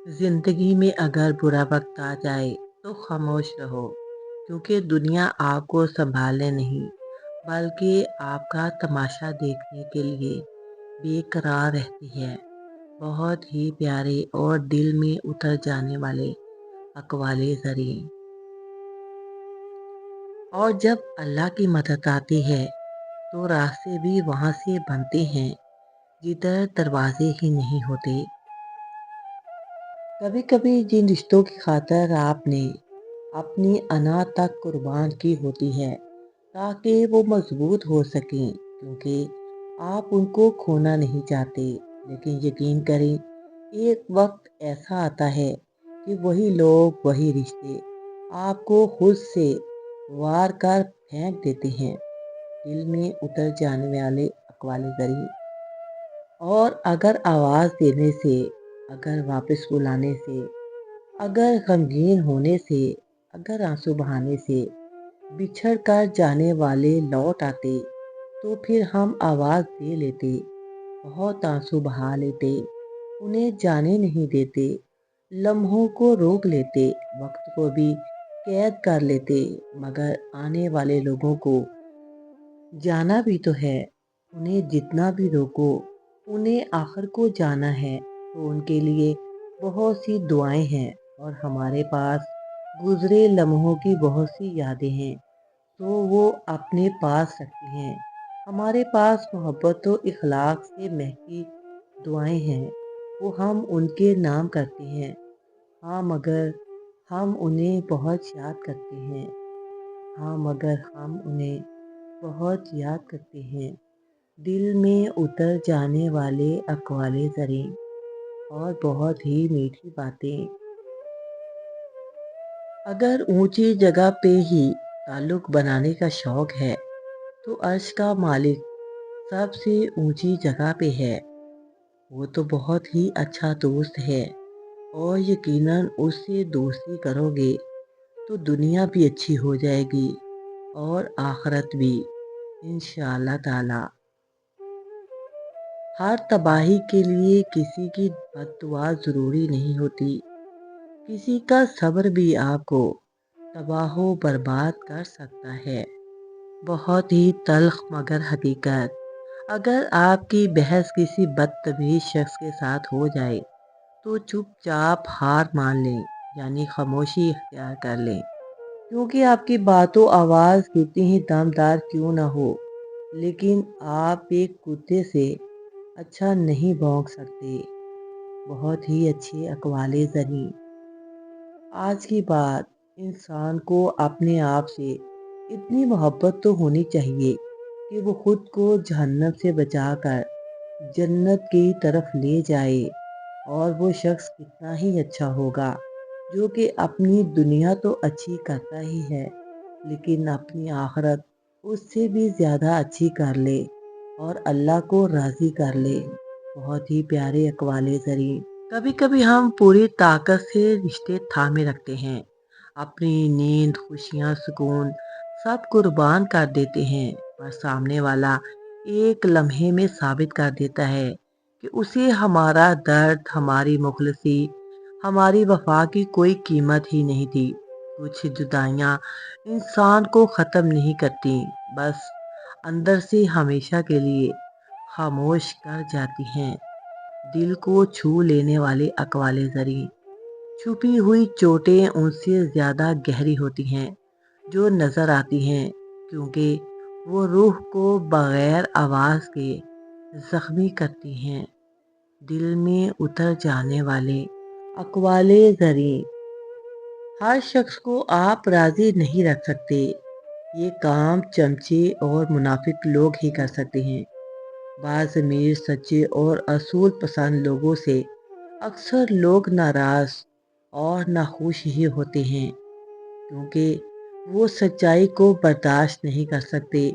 जिंदगी में अगर बुरा वक्त आ जाए तो खामोश रहो, क्योंकि दुनिया आपको संभालने नहीं बल्कि आपका तमाशा देखने के लिए बेकरार रहती है। बहुत ही प्यारे और दिल में उतर जाने वाले अकवाले जरिए। और जब अल्लाह की मदद आती है तो रास्ते भी वहाँ से बनते हैं जिधर दरवाजे ही नहीं होते। कभी कभी जिन रिश्तों की खातर आपने अपनी अना तक कुर्बान की होती है ताकि वो मजबूत हो सकें, क्योंकि आप उनको खोना नहीं चाहते। लेकिन यकीन करें, एक वक्त ऐसा आता है कि वही लोग, वही रिश्ते आपको खुद से वार कर फेंक देते हैं। दिल में उतर जाने वाले अकवाले जरिए। और अगर आवाज़ देने से, अगर वापस बुलाने से, अगर गमगीन होने से, अगर आंसू बहाने से बिछड़ कर जाने वाले लौट आते तो फिर हम आवाज़ दे लेते, बहुत आंसू बहा लेते, उन्हें जाने नहीं देते, लम्हों को रोक लेते, वक्त को भी कैद कर लेते। मगर आने वाले लोगों को जाना भी तो है। उन्हें जितना भी रोको, उन्हें आखिर को जाना है। तो उनके लिए बहुत सी दुआएं हैं और हमारे पास गुजरे लम्हों की बहुत सी यादें हैं, तो वो अपने पास रखती हैं। हमारे पास मोहब्बत और इखलाक से महकी दुआएं हैं, वो हम उनके नाम करते हैं। हाँ, मगर हम उन्हें बहुत याद करते हैं। हाँ, मगर हम उन्हें बहुत याद करते हैं। दिल में उतर जाने वाले अक़वाले ज़री और बहुत ही मीठी बातें। अगर ऊंची जगह पे ही ताल्लुक बनाने का शौक है तो अर्श का मालिक सबसे ऊंची जगह पे है। वो तो बहुत ही अच्छा दोस्त है और यकीनन उससे दोस्ती करोगे तो दुनिया भी अच्छी हो जाएगी और आखिरत भी, इंशाअल्लाह ताला। हर तबाही के लिए किसी की बद्दुआ ज़रूरी नहीं होती। किसी का सब्र भी आपको तबाह व बर्बाद कर सकता है। बहुत ही तल्ख मगर हकीकत। अगर आपकी बहस किसी बदतमीज शख्स के साथ हो जाए तो चुपचाप हार मान लें, यानी खामोशी इख्तियार कर लें। क्योंकि आपकी बातों आवाज़ कितनी ही दमदार क्यों ना हो, लेकिन आप एक कुत्ते से अच्छा नहीं भौंक सकते। बहुत ही अच्छे अक़वाले ज़नी। आज की बात, इंसान को अपने आप से इतनी मोहब्बत तो होनी चाहिए कि वो खुद को जहन्नम से बचाकर जन्नत की तरफ ले जाए। और वो शख्स कितना ही अच्छा होगा जो कि अपनी दुनिया तो अच्छी करता ही है, लेकिन अपनी आखिरत उससे भी ज़्यादा अच्छी कर ले और अल्लाह को राज़ी कर ले। बहुत ही प्यारे अक़वाले ज़री। कभी कभी हम पूरी ताकत से रिश्ते थामे रखते हैं, अपनी नींद, खुशियाँ, सुकून सब कुर्बान कर देते हैं, पर सामने वाला एक लम्हे में साबित कर देता है कि उसे हमारा दर्द, हमारी मुखलसी, हमारी वफा की कोई कीमत ही नहीं थी। कुछ जुदाइयाँ इंसान को ख़त्म नहीं करती, बस अंदर से हमेशा के लिए खामोश कर जाती हैं। दिल को छू लेने वाले अक़वाले ज़री। छुपी हुई चोटें उनसे ज़्यादा गहरी होती हैं जो नज़र आती हैं, क्योंकि वो रूह को बग़ैर आवाज़ के ज़ख्मी करती हैं। दिल में उतर जाने वाले अक़वाले ज़री। हर शख्स को आप राज़ी नहीं रख सकते। ये काम चमचे और मुनाफिक लोग ही कर सकते हैं। बाज़ अमीर, सच्चे और असूल पसंद लोगों से अक्सर लोग नाराज़ और नाखुश ही होते हैं, क्योंकि वो सच्चाई को बर्दाश्त नहीं कर सकते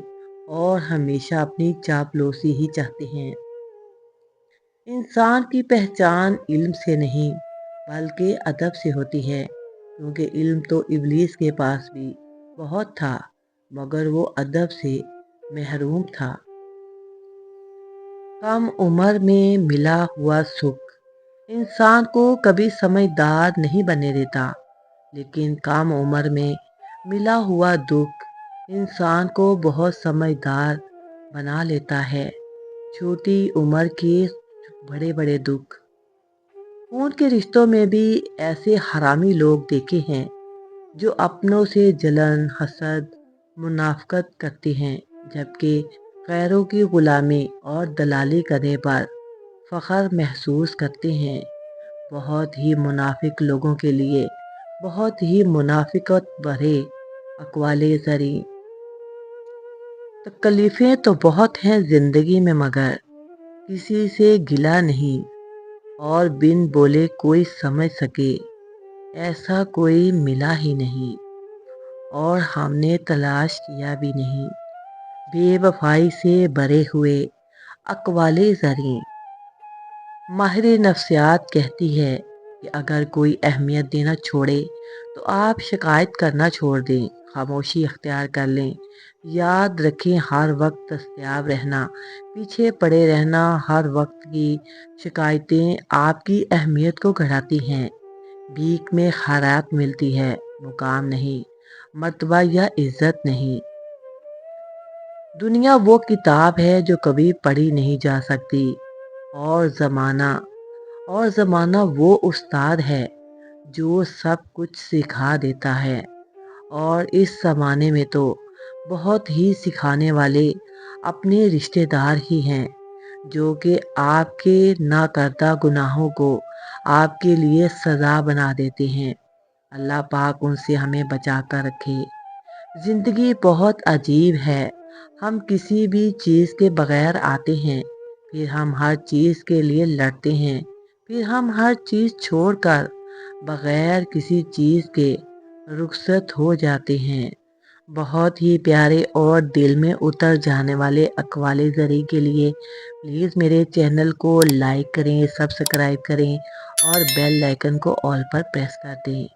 और हमेशा अपनी चापलूसी ही चाहते हैं। इंसान की पहचान इल्म से नहीं बल्कि अदब से होती है, क्योंकि इल्म तो इब्लीस के पास भी बहुत था, मगर वो अदब से महरूम था। कम उम्र में मिला हुआ सुख इंसान को कभी समझदार नहीं बनने देता, लेकिन कम उम्र में मिला हुआ दुख इंसान को बहुत समझदार बना लेता है। छोटी उम्र के बड़े बड़े दुख। खून के रिश्तों में भी ऐसे हरामी लोग देखे हैं जो अपनों से जलन, हसद, मुनाफकत करते हैं, जबकि गैरों की गुलामी और दलाली करने पर फख्र महसूस करते हैं। बहुत ही मुनाफिक लोगों के लिए बहुत ही मुनाफिकत भरे अक़वाले ज़री। तकलीफ़ें तो बहुत हैं ज़िंदगी में, मगर किसी से गिला नहीं, और बिन बोले कोई समझ सके ऐसा कोई मिला ही नहीं, और हमने तलाश किया भी नहीं। बेवफाई से भरे हुए अक़वाले ज़री। माहिर नफ्सियात कहती है कि अगर कोई अहमियत देना छोड़े तो आप शिकायत करना छोड़ दें, खामोशी अख्तियार कर लें। याद रखें, हर वक्त दस्तयाब रहना, पीछे पड़े रहना, हर वक्त की शिकायतें आपकी अहमियत को घटाती हैं। भीख में खैरात मिलती है, मुकाम नहीं, मर्तबा या इज्जत नहीं। दुनिया वो किताब है जो कभी पढ़ी नहीं जा सकती, और ज़माना वो उस्ताद है जो सब कुछ सिखा देता है। और इस ज़माने में तो बहुत ही सिखाने वाले अपने रिश्तेदार ही हैं, जो कि आपके ना करदा गुनाहों को आपके लिए सज़ा बना देते हैं। अल्लाह पाक उनसे हमें बचा कर रखे। ज़िंदगी बहुत अजीब है। हम किसी भी चीज़ के बगैर आते हैं, फिर हम हर चीज़ के लिए लड़ते हैं, फिर हम हर चीज़ छोड़कर बगैर किसी चीज़ के रुखसत हो जाते हैं। बहुत ही प्यारे और दिल में उतर जाने वाले अक़वाले ज़री के लिए प्लीज़ मेरे चैनल को लाइक करें, सब्सक्राइब करें और बेल आइकन को ऑल पर प्रेस कर दें।